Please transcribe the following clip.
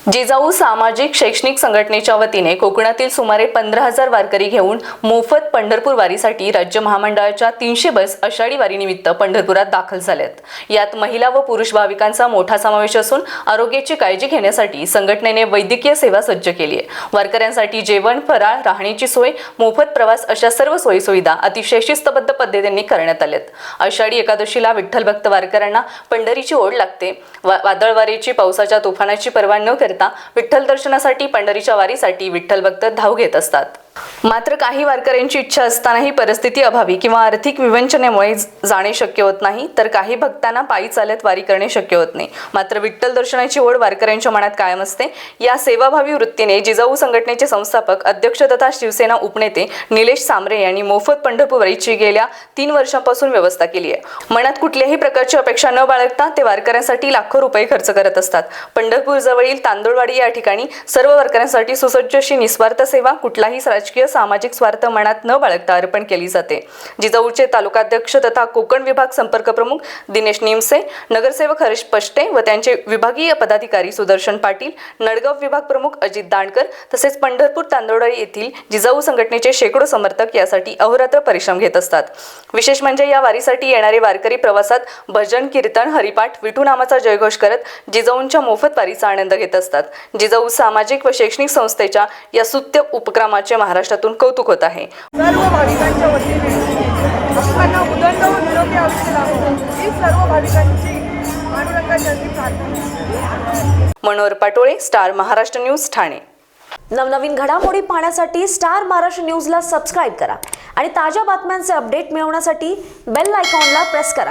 जिजाऊ सामाजिक शैक्षणिक संघटनेच्या वतीने कोकणातील सुमारे 15,000 वारकरी घेऊन मोफत पंढरपूर वारीसाठी राज्य महामंडळाच्या 300 बस आषाढी वारीनिमित्त पंढरपुरात दाखल झाल्यात। यात महिला व पुरुष भाविकांचा मोठा समावेश असून आरोग्याची काळजी घेण्यासाठी संघटनेने वैद्यकीय सेवा सज्ज केली आहे। वारकऱ्यांसाठी जेवण, फराळ, राहण्याची सोय, मोफत प्रवास अशा सर्व सोयीसुविधा अतिशय शिस्तबद्ध पद्धतीने करण्यात आल्यात। आषाढी एकादशीला विठ्ठल भक्त वारकऱ्यांना पंढरीची ओढ लागते। वादळ वारीची, पावसाच्या तुफानाची पर्वा न करता विठ्ठल दर्शनासाठी, पंढरीच्या वारीसाठी विठ्ठल भक्त धाव घेत असतात। मात्र काही वारकऱ्यांची इच्छा असतानाही परिस्थिती अभावी किंवा आर्थिक विवंचनेमुळे जाणे शक्य होत नाही, तर काही भक्तांना पायी चालत वारी करणे शक्य होत नाही। मात्र विठ्ठल दर्शनाची ओढ वारकऱ्यांच्या मनात कायम असते। या सेवाभावी वृत्तीने जिजाऊ संघटनेचे संस्थापक, अध्यक्ष तथा शिवसेना उपनेते निलेश सांबरे यांनी मोफत पंढरपूर वारीची गेल्या 3 वर्षांपासून व्यवस्था केली आहे। मनात कुठल्याही प्रकारची अपेक्षा न बाळगता ते वारकऱ्यांसाठी लाखो रुपये खर्च करत असतात। पंढरपूर जवळील तांदूळवाडी या ठिकाणी सर्व वारकऱ्यांसाठी सुसज्ज अशी निस्वार्थ सेवा, कुठलाही राजकीय सामाजिक स्वार्थ मनात न बाळगता अर्पण केली जाते। जिजाऊचे तालुकाध्यक्ष तथा कोकण विभाग संपर्क प्रमुख दिनेश निमसे, नगरसेवक हरीश पष्टे व त्यांचे विभागीय पदाधिकारी सुदर्शन पाटील, नडगाव विभाग प्रमुख अजित दांडकर तसेच पंढरपूर तांदूळवाडी येथील जिजाऊ संघटनेचे शेकडो समर्थक यासाठी अहोरात्र परिश्रम घेत असतात। विशेष म्हणजे या वारीसाठी येणारे वारकरी प्रवासात भजन, कीर्तन, हरिपाठ, विठू नामाचा जयघोष करत जिजाऊंच्या मोफत वारीचा आनंद घेत असतात। जिजाऊ सामाजिक व शैक्षणिक संस्थेच्या या स्तुत्य उपक्रमाचे महाराष्ट्रातून कौतुक होत आहे। सर्व भाविकांच्या वतीने भक्तांना उदंड व निरोगी आयुष्य लाभो ही सर्व भाविकांची पांडुरंगाच्या प्रार्थना। Manohar Patole, star Maharashtra news, Thane. नवनवीन घडामोडी पाहण्यासाठी स्टार महाराष्ट्र न्यूजला सबस्क्राईब करा आणि ताज्या बातम्यांचे अपडेट मिळवण्यासाठी बेल आयकॉनला प्रेस करा।